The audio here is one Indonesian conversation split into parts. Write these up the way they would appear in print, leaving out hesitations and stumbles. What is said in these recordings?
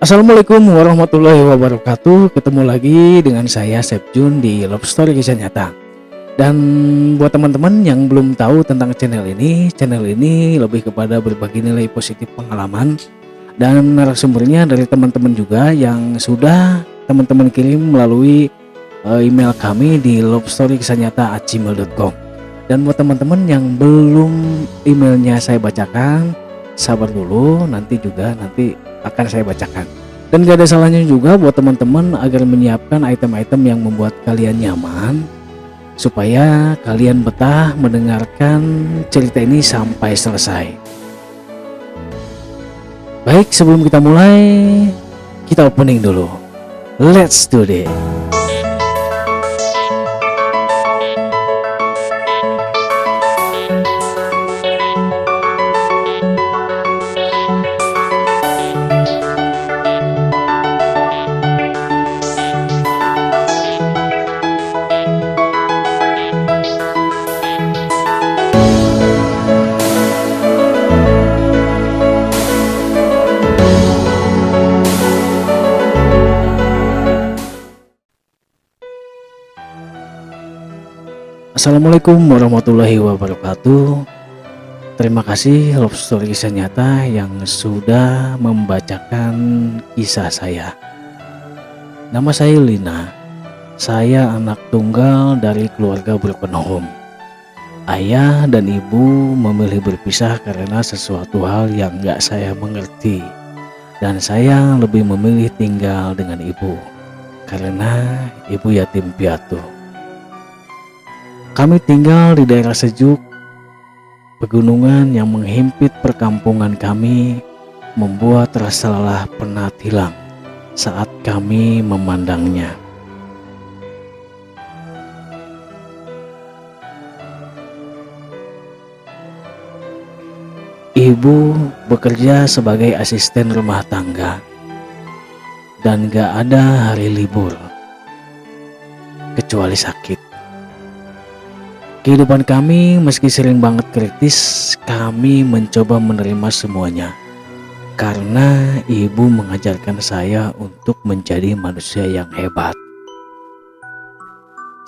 Assalamualaikum warahmatullahi wabarakatuh. Ketemu lagi dengan saya Sepjun di Love Story Kisah Nyata. Dan buat teman-teman yang belum tahu tentang channel ini lebih kepada berbagi nilai positif pengalaman dan narasumbernya dari teman-teman juga yang sudah teman-teman kirim melalui email kami di lovestorykisahnyata@gmail.com. Dan buat teman-teman yang belum emailnya saya bacakan, sabar dulu, nanti akan saya bacakan. Dan gak ada salahnya juga buat teman-teman agar menyiapkan item-item yang membuat kalian nyaman supaya kalian betah mendengarkan cerita ini sampai selesai. Baik, sebelum kita mulai, kita opening dulu. Let's do this. Assalamualaikum warahmatullahi wabarakatuh. Terima kasih Love Story Kisah Nyata yang sudah membacakan kisah saya. Nama saya Lina. Saya anak tunggal dari keluarga broken home. Ayah dan ibu memilih berpisah karena sesuatu hal yang gak saya mengerti. Dan saya lebih memilih tinggal dengan ibu karena ibu yatim piatu. Kami tinggal di daerah sejuk, pegunungan yang menghimpit perkampungan kami membuat rasa lelah penat hilang saat kami memandangnya. Ibu bekerja sebagai asisten rumah tangga dan gak ada hari libur kecuali sakit. Kehidupan kami meski sering banget kritis, kami mencoba menerima semuanya karena ibu mengajarkan saya untuk menjadi manusia yang hebat.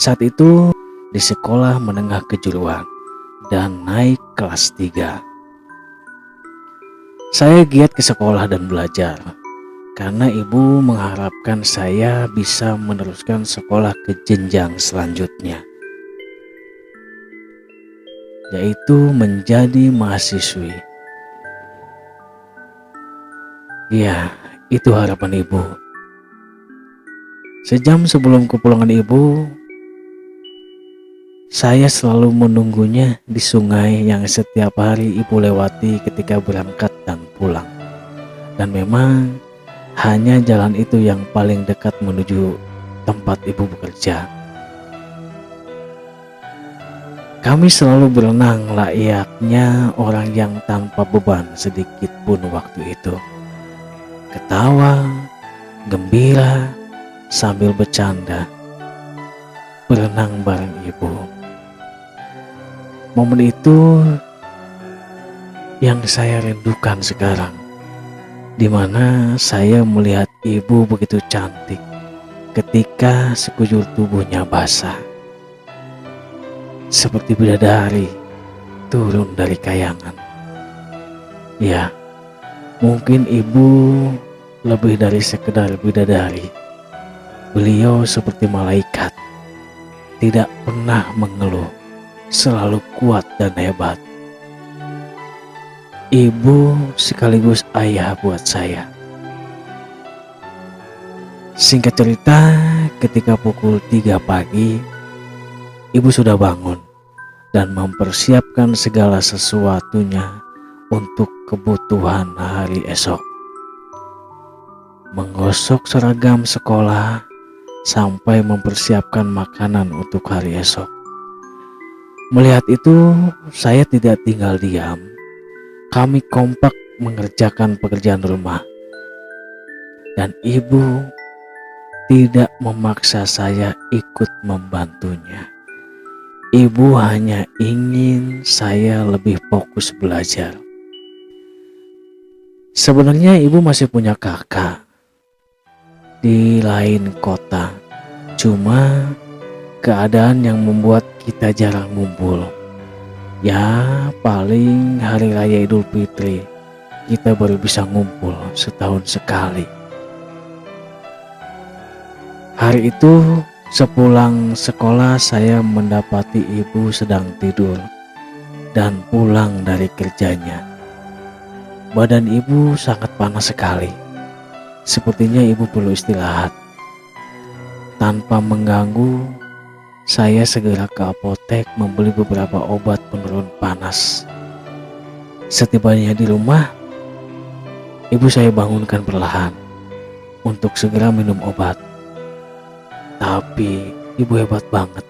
Saat itu di sekolah menengah kejuruan dan naik kelas 3. Saya giat ke sekolah dan belajar karena ibu mengharapkan saya bisa meneruskan sekolah ke jenjang selanjutnya, yaitu menjadi mahasiswi. Ya, itu harapan ibu. Sejam sebelum kepulangan ibu, saya selalu menunggunya di sungai yang setiap hari ibu lewati ketika berangkat dan pulang. Dan memang hanya jalan itu yang paling dekat menuju tempat ibu bekerja. Kami selalu berenang layaknya orang yang tanpa beban sedikit pun waktu itu. Ketawa, gembira, sambil bercanda, berenang bareng ibu. Momen itu yang saya rindukan sekarang, di mana saya melihat ibu begitu cantik ketika sekujur tubuhnya basah, seperti bidadari turun dari kayangan. Ya, mungkin ibu lebih dari sekedar bidadari. Beliau seperti malaikat, tidak pernah mengeluh, selalu kuat dan hebat. Ibu sekaligus ayah buat saya. Singkat cerita, ketika pukul 3 pagi, ibu sudah bangun dan mempersiapkan segala sesuatunya untuk kebutuhan hari esok. Menggosok seragam sekolah sampai mempersiapkan makanan untuk hari esok. Melihat itu, saya tidak tinggal diam. Kami kompak mengerjakan pekerjaan rumah. Dan ibu tidak memaksa saya ikut membantunya. Ibu hanya ingin saya lebih fokus belajar. Sebenarnya ibu masih punya kakak, di lain kota. Cuma keadaan yang membuat kita jarang ngumpul. Ya paling hari raya Idul Fitri kita baru bisa ngumpul setahun sekali. Hari itu sepulang sekolah saya mendapati ibu sedang tidur dan pulang dari kerjanya. Badan ibu sangat panas sekali. Sepertinya ibu perlu istirahat. Tanpa mengganggu, saya segera ke apotek membeli beberapa obat penurun panas. Setibanya di rumah, ibu saya bangunkan perlahan untuk segera minum obat. Tapi ibu hebat banget.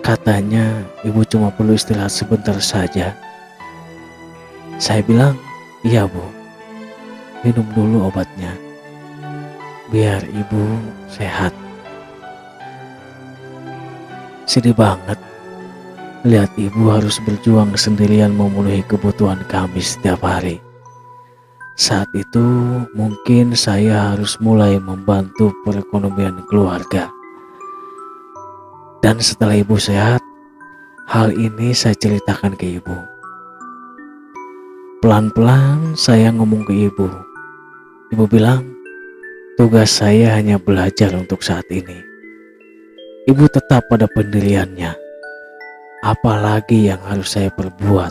Katanya ibu cuma perlu istirahat sebentar saja. Saya bilang, iya bu, minum dulu obatnya, biar ibu sehat. Sedih banget lihat ibu harus berjuang sendirian memenuhi kebutuhan kami setiap hari. Saat itu mungkin saya harus mulai membantu perekonomian keluarga. Dan setelah ibu sehat, hal ini saya ceritakan ke ibu. Pelan-pelan saya ngomong ke ibu. Ibu bilang, tugas saya hanya belajar untuk saat ini. Ibu tetap pada pendiriannya. Apalagi yang harus saya perbuat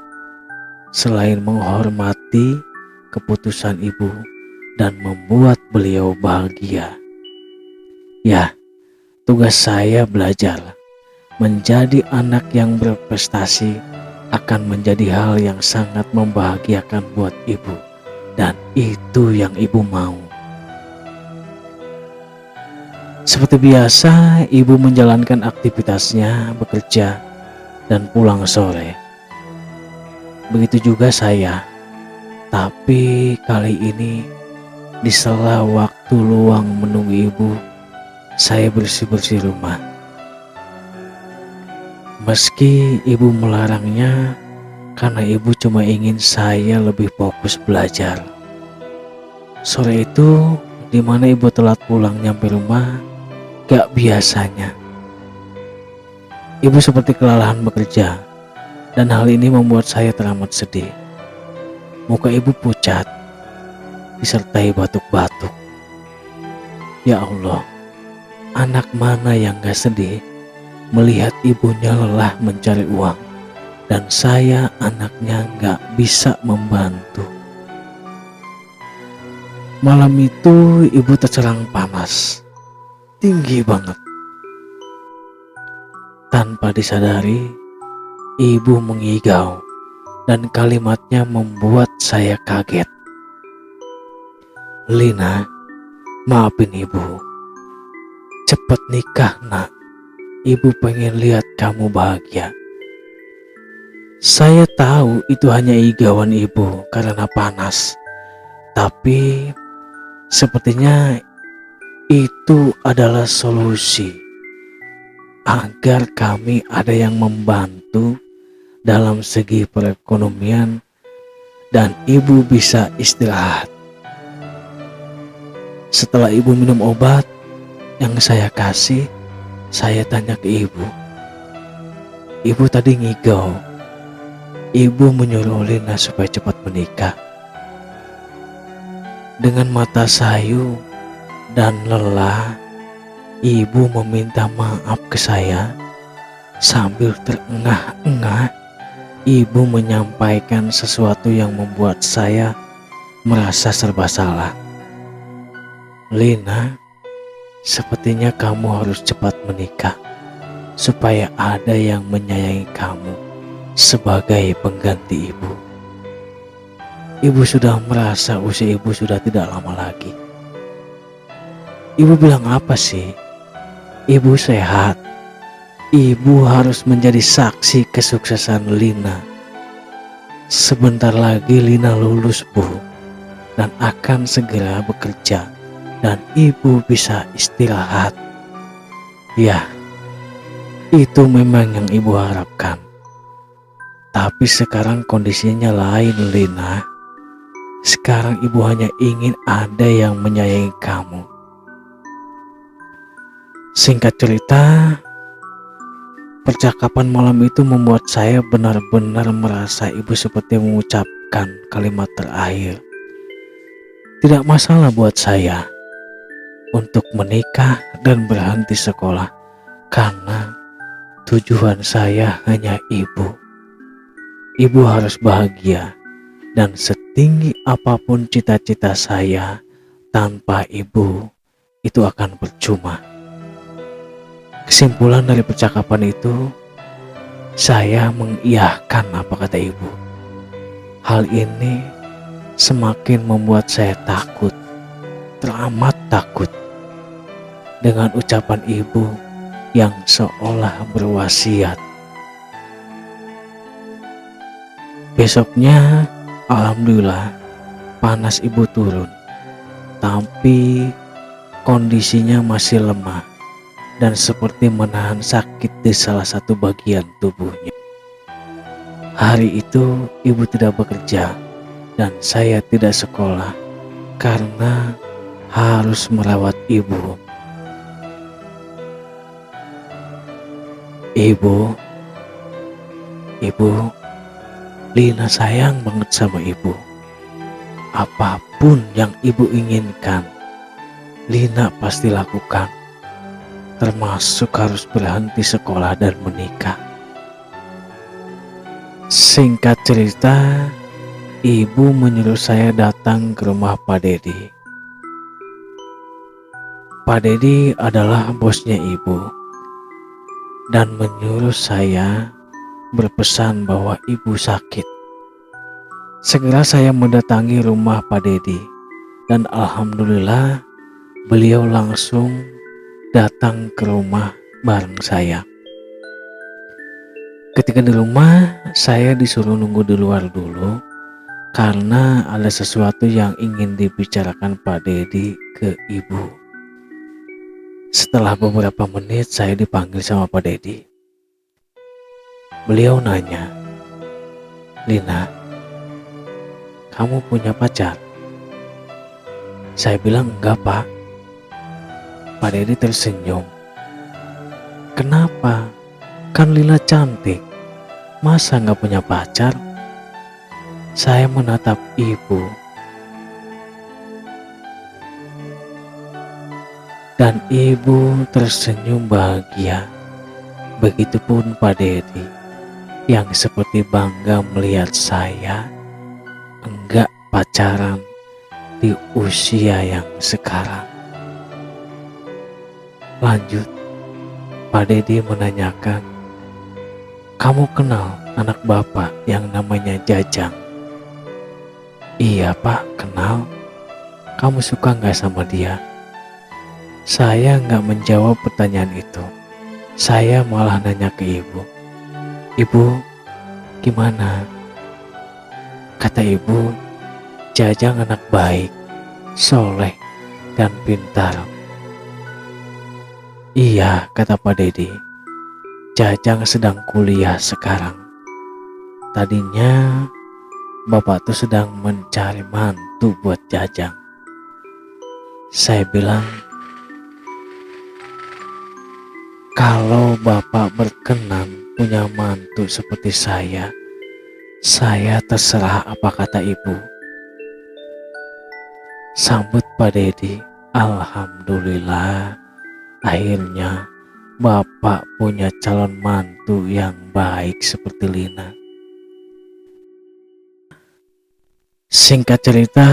selain menghormati keputusan ibu dan membuat beliau bahagia. Ya, tugas saya belajar. Menjadi anak yang berprestasi akan menjadi hal yang sangat membahagiakan buat ibu, dan itu yang ibu mau. Seperti biasa, ibu menjalankan aktivitasnya, bekerja, dan pulang sore. Begitu juga saya, tapi kali ini di sela waktu luang menunggu ibu, saya bersih-bersih rumah. Meski ibu melarangnya karena ibu cuma ingin saya lebih fokus belajar. Sore itu di mana ibu telat pulang nyampe rumah, gak biasanya. Ibu seperti kelelahan bekerja dan hal ini membuat saya teramat sedih. Muka ibu pucat disertai batuk-batuk. Ya Allah, anak mana yang gak sedih melihat ibunya lelah mencari uang dan saya anaknya gak bisa membantu. Malam itu ibu terserang panas tinggi banget. Tanpa disadari, ibu mengigau dan kalimatnya membuat saya kaget. Lina, maafin ibu. Cepet nikah nak. Ibu pengen lihat kamu bahagia. Saya tahu itu hanya igauan ibu karena panas. Tapi sepertinya itu adalah solusi agar kami ada yang membantu dalam segi perekonomian dan ibu bisa istirahat. Setelah ibu minum obat yang saya kasih, saya tanya ke ibu. Ibu tadi ngigau. Ibu menyuruh Lina supaya cepat menikah. Dengan mata sayu dan lelah, ibu meminta maaf ke saya. Sambil terengah-engah, ibu menyampaikan sesuatu yang membuat saya merasa serba salah. Lina, sepertinya kamu harus cepat menikah supaya ada yang menyayangi kamu sebagai pengganti ibu. Ibu sudah merasa usia ibu sudah tidak lama lagi. Ibu bilang apa sih? Ibu sehat. Ibu harus menjadi saksi kesuksesan Lina. Sebentar lagi Lina lulus, Bu, dan akan segera bekerja. Dan ibu bisa istirahat. Ya, itu memang yang ibu harapkan. Tapi sekarang kondisinya lain, Lina. Sekarang ibu hanya ingin ada yang menyayangi kamu. Singkat cerita, percakapan malam itu membuat saya benar-benar merasa ibu seperti mengucapkan kalimat terakhir. Tidak masalah buat saya untuk menikah dan berhenti sekolah, karena tujuan saya hanya ibu. Ibu harus bahagia, dan setinggi apapun cita-cita saya, tanpa ibu itu akan percuma. Kesimpulan dari percakapan itu, saya mengiyahkan apa kata ibu. Hal ini semakin membuat saya takut, teramat takut, dengan ucapan ibu yang seolah berwasiat. Besoknya, alhamdulillah, panas ibu turun, tapi kondisinya masih lemah dan seperti menahan sakit di salah satu bagian tubuhnya. Hari itu ibu tidak bekerja dan saya tidak sekolah karena harus merawat ibu. Ibu, Lina sayang banget sama ibu. Apapun yang ibu inginkan, Lina pasti lakukan, termasuk harus berhenti sekolah dan menikah. Singkat cerita, ibu menyuruh saya datang ke rumah Pak Dedi. Pak Dedi adalah bosnya ibu dan menyuruh saya berpesan bahwa ibu sakit. Segera saya mendatangi rumah Pak Dedi dan alhamdulillah beliau langsung datang ke rumah bareng saya. Ketika di rumah, saya disuruh nunggu di luar dulu karena ada sesuatu yang ingin dibicarakan Pak Dedi ke ibu. Setelah beberapa menit saya dipanggil sama Pak Dedi. Beliau nanya, "Lina, kamu punya pacar?" Saya bilang, "Enggak, Pak." Pak Dedi tersenyum. "Kenapa? Kan Lina cantik. Masa nggak punya pacar?" Saya menatap ibu. Dan ibu tersenyum bahagia. Begitupun Pak Dedi yang seperti bangga melihat saya enggak pacaran di usia yang sekarang. Lanjut, Pak Dedi menanyakan, "Kamu kenal anak bapak yang namanya Jajang?" "Iya Pak, kenal." "Kamu suka nggak sama dia?" Saya nggak menjawab pertanyaan itu. Saya malah nanya ke ibu, "Ibu, gimana?" Kata ibu, "Jajang anak baik, soleh, dan pintar." "Iya," kata Pak Dedi, "Jajang sedang kuliah sekarang. Tadinya bapak tuh sedang mencari mantu buat Jajang." Saya bilang, "Kalau bapak berkenan punya mantu seperti saya terserah apa kata ibu." Sambut Pak Dedi, "Alhamdulillah, akhirnya bapak punya calon mantu yang baik seperti Lina." Singkat cerita,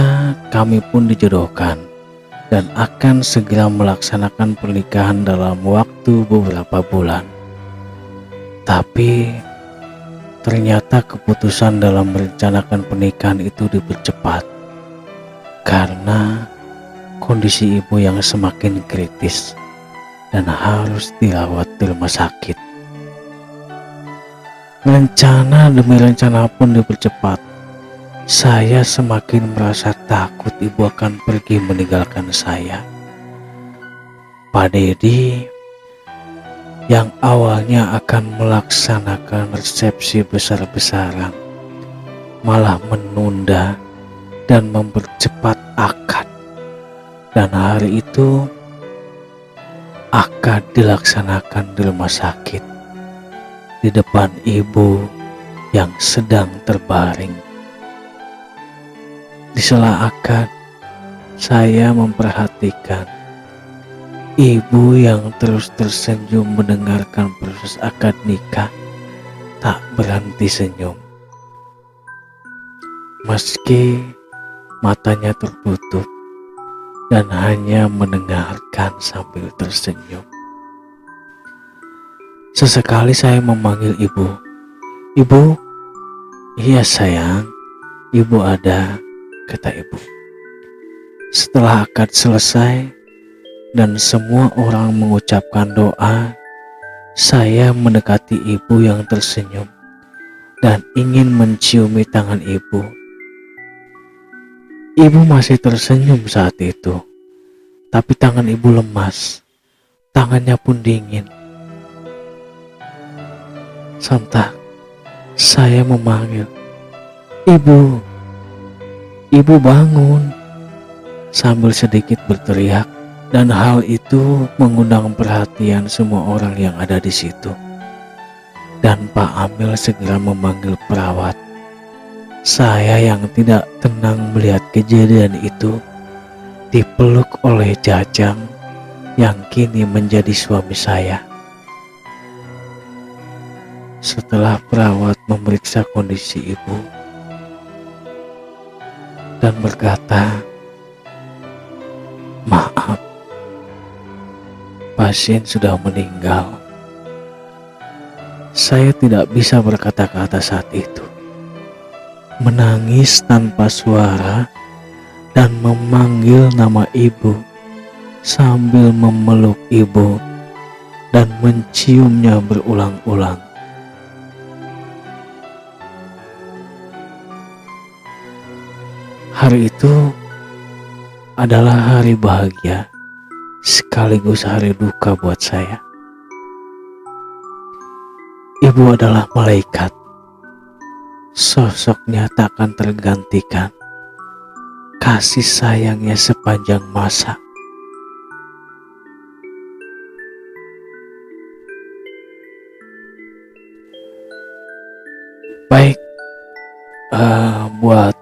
kami pun dijodohkan dan akan segera melaksanakan pernikahan dalam waktu beberapa bulan. Tapi ternyata keputusan dalam merencanakan pernikahan itu dipercepat karena kondisi ibu yang semakin kritis dan harus dirawat di rumah sakit. Rencana demi rencana pun dipercepat. Saya semakin merasa takut ibu akan pergi meninggalkan saya. Pak Dedi yang awalnya akan melaksanakan resepsi besar-besaran malah menunda dan mempercepat akad. Dan hari itu akad dilaksanakan di rumah sakit di depan ibu yang sedang terbaring. Di sela akad, saya memperhatikan ibu yang terus tersenyum mendengarkan proses akad nikah tak berhenti senyum. Meski matanya tertutup dan hanya mendengarkan sambil tersenyum. Sesekali saya memanggil ibu. "Ibu." "Iya sayang, ibu ada," kata ibu. Setelah akad selesai dan semua orang mengucapkan doa, saya mendekati ibu yang tersenyum dan ingin menciumi tangan ibu. Ibu masih tersenyum saat itu, tapi tangan ibu lemas, tangannya pun dingin. Sontak saya memanggil, "Ibu, ibu bangun," sambil sedikit berteriak, dan hal itu mengundang perhatian semua orang yang ada di situ. Dan Pak Amil segera memanggil perawat. Saya yang tidak tenang melihat kejadian itu dipeluk oleh Jajang yang kini menjadi suami saya. Setelah perawat memeriksa kondisi ibu dan berkata, "Maaf, pasien sudah meninggal." Saya tidak bisa berkata-kata saat itu. Menangis tanpa suara dan memanggil nama ibu sambil memeluk ibu dan menciumnya berulang-ulang. Hari itu adalah hari bahagia sekaligus hari duka buat saya. Ibu adalah malaikat. Sosoknya takkan tergantikan. Kasih sayangnya sepanjang masa. Baik, buat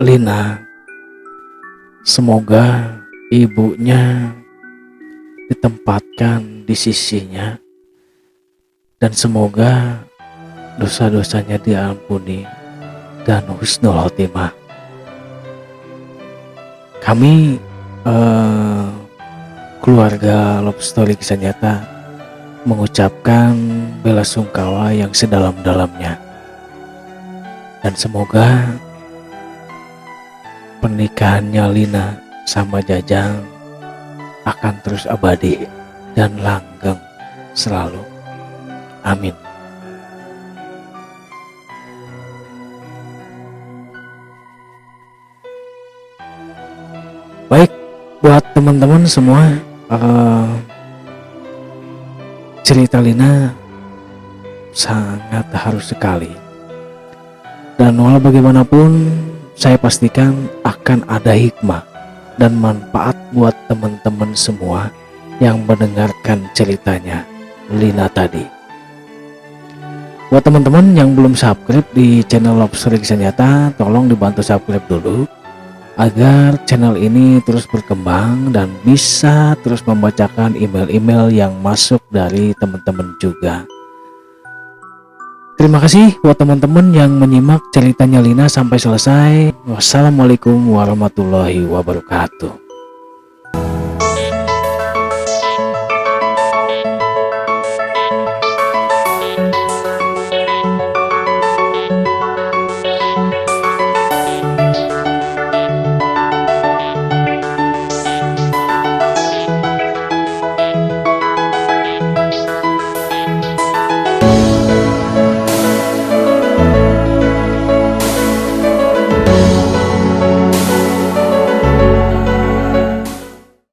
Lina, semoga ibunya ditempatkan di sisinya dan semoga dosa-dosanya diampuni dan husnul khotimah. Kami keluarga Love Story Kisah Nyata mengucapkan bela sungkawa yang sedalam-dalamnya, dan semoga pernikahannya Lina sama Jajang akan terus abadi dan langgeng selalu. Amin. Baik, buat teman-teman semua, cerita Lina sangat haru sekali. Dan walau bagaimanapun, saya pastikan akan ada hikmah dan manfaat buat teman-teman semua yang mendengarkan ceritanya Lina tadi. Buat teman-teman yang belum subscribe di channel Love Story Kisah Nyata, tolong dibantu subscribe dulu agar channel ini terus berkembang dan bisa terus membacakan email-email yang masuk dari teman-teman juga. Terima kasih buat teman-teman yang menyimak ceritanya Lina sampai selesai. Wassalamualaikum warahmatullahi wabarakatuh.